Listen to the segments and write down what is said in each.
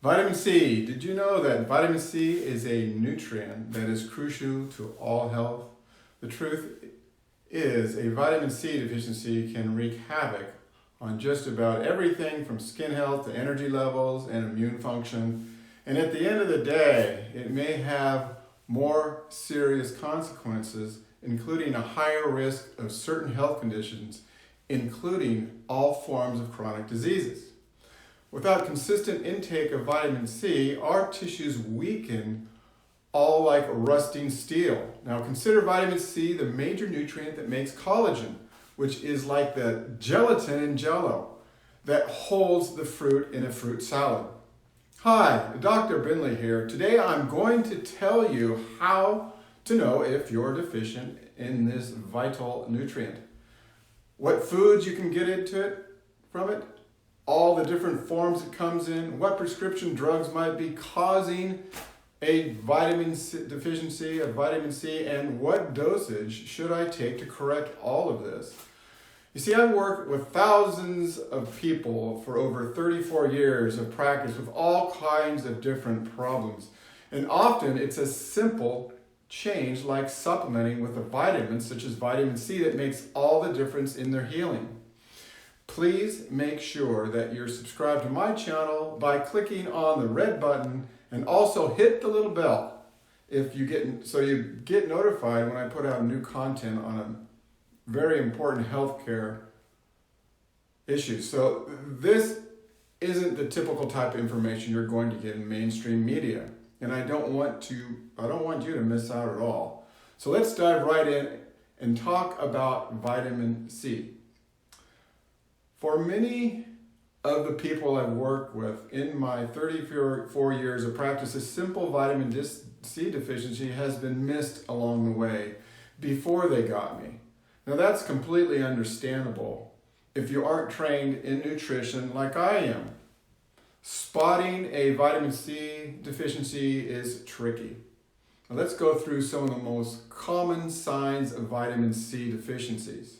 Vitamin C. Did you know that vitamin C is a nutrient that is crucial to all health? The truth is, a vitamin C deficiency can wreak havoc on just about everything from skin health to energy levels and immune function. And at the end of the day, it may have more serious consequences, including a higher risk of certain health conditions, including all forms of chronic diseases. Without consistent intake of vitamin C, our tissues weaken, all like rusting steel. Now consider vitamin C the major nutrient that makes collagen, which is like the gelatin in Jell-O that holds the fruit in a fruit salad. Hi, Dr. Binley here. Today I'm going to tell you how to know if you're deficient in this vital nutrient. What foods you can get from it, all the different forms it comes in, what prescription drugs might be causing a vitamin C deficiency of vitamin C, and what dosage should I take to correct all of this. You see, I've worked with thousands of people for over 34 years of practice with all kinds of different problems. And often it's a simple change like supplementing with a vitamin such as vitamin C that makes all the difference in their healing. Please make sure that you're subscribed to my channel by clicking on the red button and also hit the little bell so you get notified when I put out new content on a very important healthcare issue. So this isn't the typical type of information you're going to get in mainstream media, and I don't want you to miss out at all. So let's dive right in and talk about vitamin C. For many of the people I've worked with in my 34 years of practice, a simple vitamin C deficiency has been missed along the way before they got me. Now that's completely understandable if you aren't trained in nutrition like I am. Spotting a vitamin C deficiency is tricky. Now let's go through some of the most common signs of vitamin C deficiencies.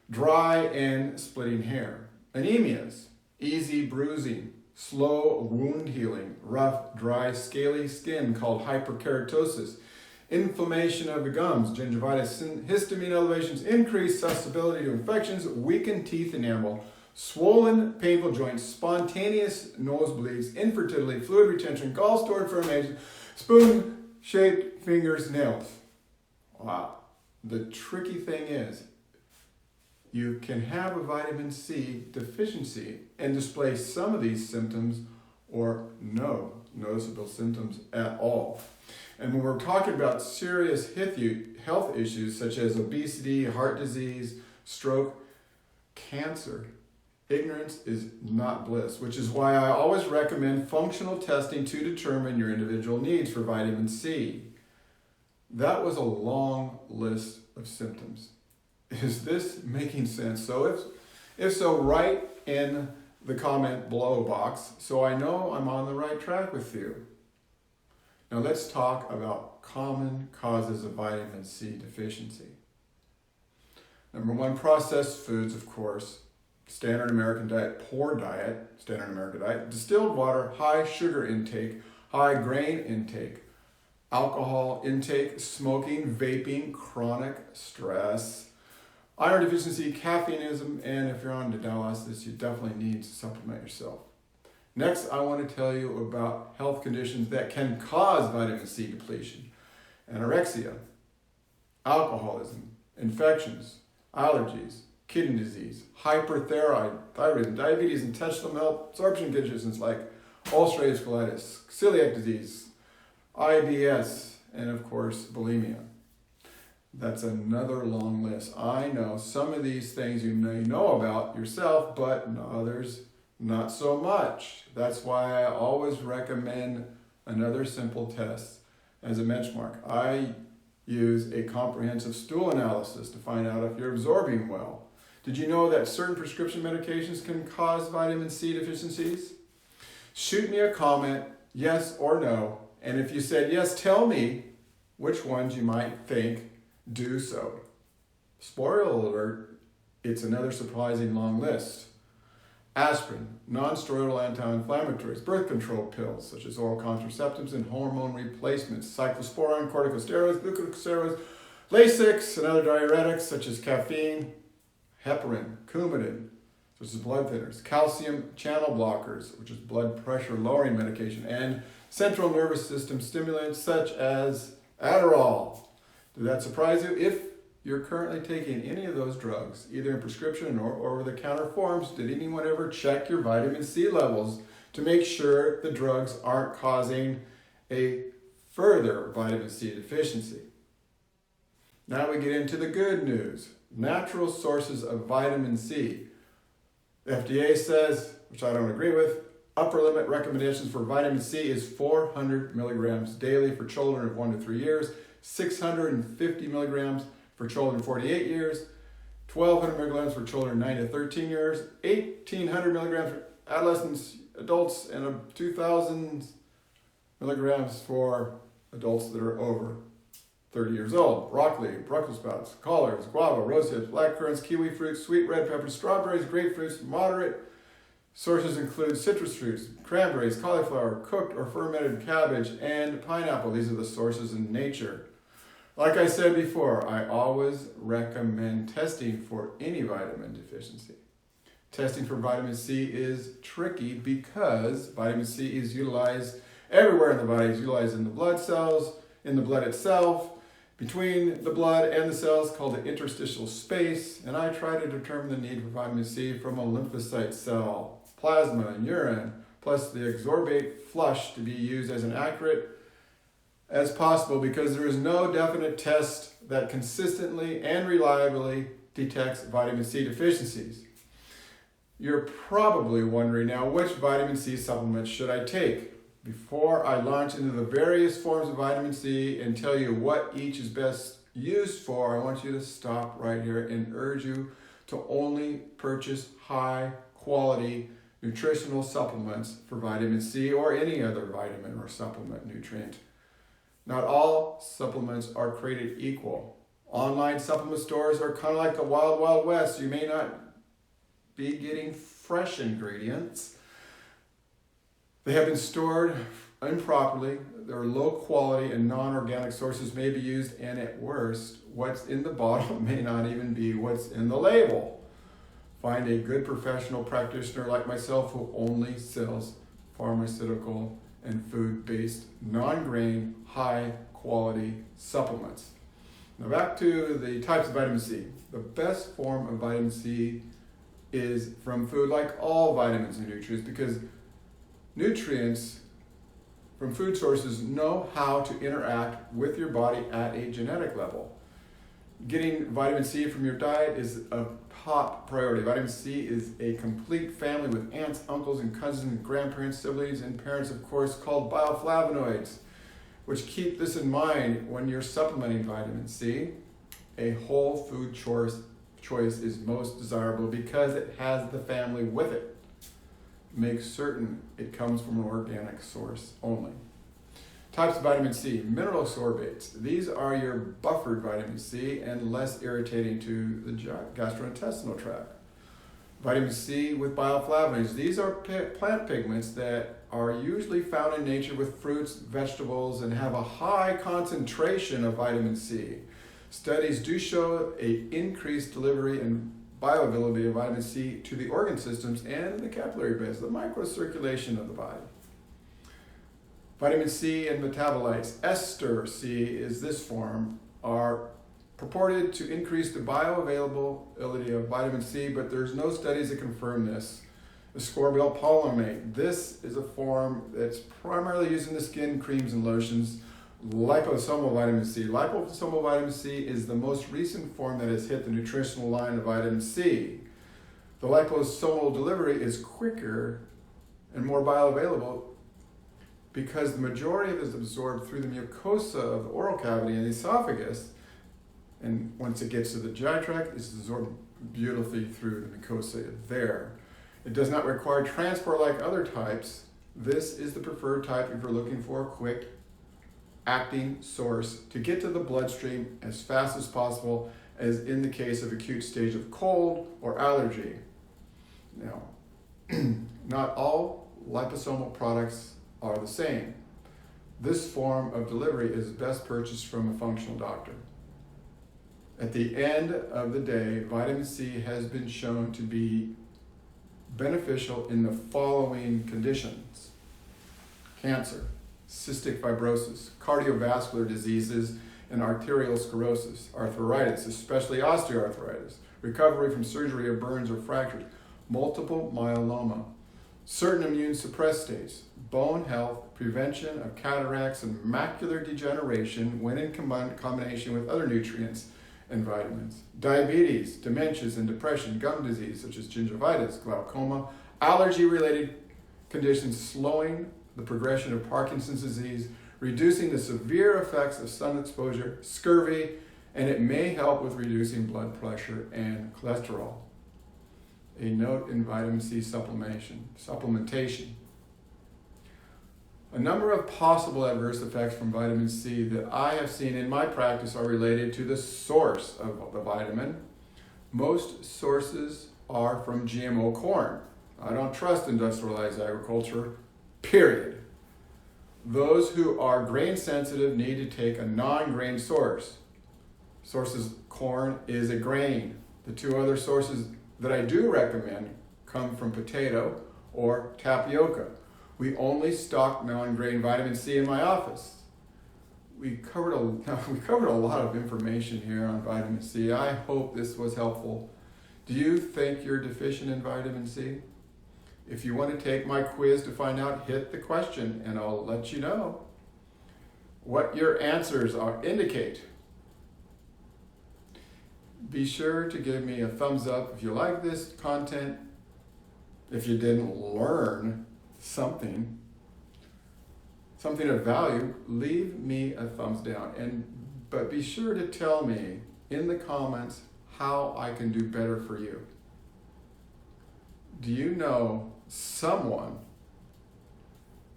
Dry and splitting hair, anemias, easy bruising, slow wound healing, rough, dry, scaly skin called hyperkeratosis, inflammation of the gums, gingivitis, histamine elevations, increased susceptibility to infections, weakened teeth enamel, swollen, painful joints, spontaneous nosebleeds, infertility, fluid retention, gallstone inflammation, spoon-shaped fingers, nails. Wow. The tricky thing is, you can have a vitamin C deficiency and display some of these symptoms or no noticeable symptoms at all. And when we're talking about serious health issues such as obesity, heart disease, stroke, cancer, ignorance is not bliss, which is why I always recommend functional testing to determine your individual needs for vitamin C. That was a long list of symptoms. Is this making sense? So if so, write in the comment below box so I know I'm on the right track with you. Now let's talk about common causes of vitamin C deficiency. Number one, processed foods, of course. Standard American diet, poor diet, standard American diet. Distilled water, high sugar intake, high grain intake, alcohol intake, smoking, vaping, chronic stress, iron deficiency, caffeineism, and if you're on dialysis, you definitely need to supplement yourself. Next, I want to tell you about health conditions that can cause vitamin C depletion. Anorexia, alcoholism, infections, allergies, kidney disease, hyperthyroidism, diabetes, intestinal malabsorption conditions like ulcerative colitis, celiac disease, IBS, and of course, bulimia. That's another long list. I know some of these things you know about yourself, but others not so much. That's why I always recommend another simple test as a benchmark. I use a comprehensive stool analysis to find out if you're absorbing well. Did you know that certain prescription medications can cause vitamin C deficiencies? Shoot me a comment, yes or no, and if you said yes, tell me which ones you might think do so. Spoiler alert, it's another surprising long list. aspirin, non-steroidal anti-inflammatories, birth control pills such as oral contraceptives and hormone replacements, cyclosporine, corticosteroids, glucocorticosteroids, Lasix, and other diuretics such as caffeine, heparin, Coumadin, such as blood thinners, calcium channel blockers, which is blood pressure lowering medication, and central nervous system stimulants such as Adderall. Did that surprise you? If you're currently taking any of those drugs, either in prescription or over-the-counter forms, did anyone ever check your vitamin C levels to make sure the drugs aren't causing a further vitamin C deficiency? Now we get into the good news. Natural sources of vitamin C. The FDA says, which I don't agree with, upper limit recommendations for vitamin C is 400 milligrams daily for children of 1 to 3 years, 650 milligrams for children 48 years, 1,200 milligrams for children 9 to 13 years, 1,800 milligrams for adolescents, adults, and 2,000 milligrams for adults that are over 30 years old. Broccoli, Brussels sprouts, collards, guava, rose hips, black currants, kiwi fruits, sweet red peppers, strawberries, grapefruits. Moderate sources include citrus fruits, cranberries, cauliflower, cooked or fermented cabbage, and pineapple. These are the sources in nature. Like I said before, I always recommend testing for any vitamin deficiency. Testing for vitamin C is tricky because vitamin C is utilized everywhere in the body. It's utilized in the blood cells, in the blood itself, between the blood and the cells called the interstitial space, and I try to determine the need for vitamin C from a lymphocyte cell, plasma, and urine, plus the exorbate flush to be used as accurate as possible because there is no definite test that consistently and reliably detects vitamin C deficiencies. You're probably wondering now, which vitamin C supplements should I take? Before I launch into the various forms of vitamin C and tell you what each is best used for, I want you to stop right here and urge you to only purchase high quality nutritional supplements for vitamin C or any other vitamin or supplement nutrient. Not all supplements are created equal. Online supplement stores are kind of like the wild, wild west. You may not be getting fresh ingredients. They have been stored improperly. They're low quality and non-organic sources may be used, and at worst, what's in the bottle may not even be what's in the label. Find a good professional practitioner like myself who only sells pharmaceutical and food-based, non-grain, high-quality supplements. Now back to the types of vitamin C. The best form of vitamin C is from food, like all vitamins and nutrients, because nutrients from food sources know how to interact with your body at a genetic level. Getting vitamin C from your diet is a top priority. Vitamin C is a complete family with aunts, uncles, and cousins, and grandparents, siblings, and parents, of course, called bioflavonoids, which keep this in mind when you're supplementing vitamin C. A whole food choice is most desirable because it has the family with it. Make certain it comes from an organic source only. Types of vitamin C. Mineral sorbates. These are your buffered vitamin C and less irritating to the gastrointestinal tract. Vitamin C with bioflavonoids. These are plant pigments that are usually found in nature with fruits, vegetables, and have a high concentration of vitamin C. Studies do show an increased delivery and bioavailability of vitamin C to the organ systems and the capillary beds, the microcirculation of the body. Vitamin C and metabolites. Ester C is this form, are purported to increase the bioavailability of vitamin C, but there's no studies that confirm this. Ascorbyl palmate. This is a form that's primarily used in the skin, creams, and lotions. Liposomal vitamin C. Liposomal vitamin C is the most recent form that has hit the nutritional line of vitamin C. The liposomal delivery is quicker and more bioavailable because the majority of it is absorbed through the mucosa of the oral cavity and the esophagus, and once it gets to the GI tract, it's absorbed beautifully through the mucosa there. It does not require transport like other types. This is the preferred type if you're looking for a quick acting source to get to the bloodstream as fast as possible, as in the case of acute stage of cold or allergy. Now, Not all liposomal products are the same. This form of delivery is best purchased from a functional doctor. At the end of the day, vitamin C has been shown to be beneficial in the following conditions: cancer, cystic fibrosis, cardiovascular diseases, and arterial sclerosis, arthritis, especially osteoarthritis, recovery from surgery or burns or fractures, multiple myeloma, certain immune suppressed states, bone health, prevention of cataracts and macular degeneration when in combination with other nutrients and vitamins, diabetes, dementias and depression, gum disease such as gingivitis, glaucoma, allergy-related conditions, slowing the progression of Parkinson's disease, reducing the severe effects of sun exposure, scurvy, and it may help with reducing blood pressure and cholesterol. A note in vitamin C supplementation. A number of possible adverse effects from vitamin C that I have seen in my practice are related to the source of the vitamin. Most sources are from GMO corn. I don't trust industrialized agriculture, period. Those who are grain sensitive need to take a non-grain source. Sources corn is a grain. The two other sources that I do recommend come from potato or tapioca. We only stock non-grain vitamin C in my office. We covered a lot of information here on vitamin C. I hope this was helpful. Do you think you're deficient in vitamin C? If you want to take my quiz to find out, hit the question and I'll let you know what your answers indicate. Be sure to give me a thumbs up if you like this content. If you didn't learn something of value, leave me a thumbs down. But be sure to tell me in the comments how I can do better for you. Do you know someone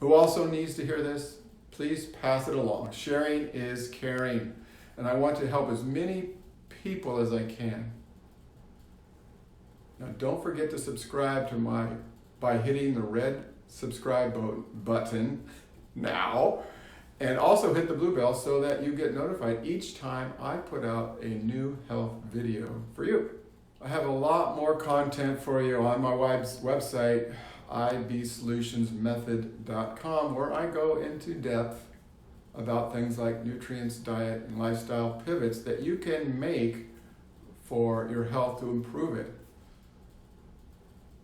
who also needs to hear this? Please pass it along. Sharing is caring, and I want to help as many people as I can. Now don't forget to subscribe to by hitting the red subscribe button now, and also hit the blue bell so that you get notified each time I put out a new health video for you. I have a lot more content for you on my website, ibsolutionsmethod.com, where I go into depth about things like nutrients, diet, and lifestyle pivots that you can make for your health to improve it.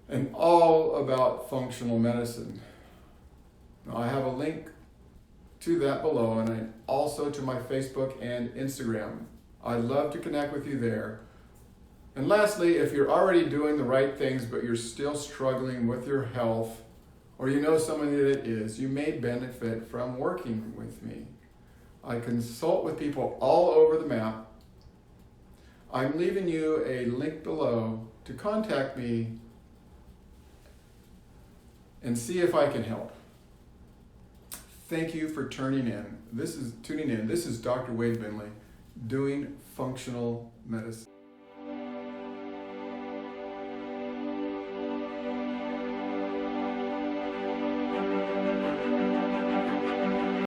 And all about functional medicine. Now, I have a link to that below, and also to my Facebook and Instagram. I'd love to connect with you there. And lastly, if you're already doing the right things, but you're still struggling with your health, or you know someone that is, you may benefit from working with me. I consult with people all over the map. I'm leaving you a link below to contact me and see if I can help. Thank you for tuning in. This is Dr. Wade Binley, doing functional medicine.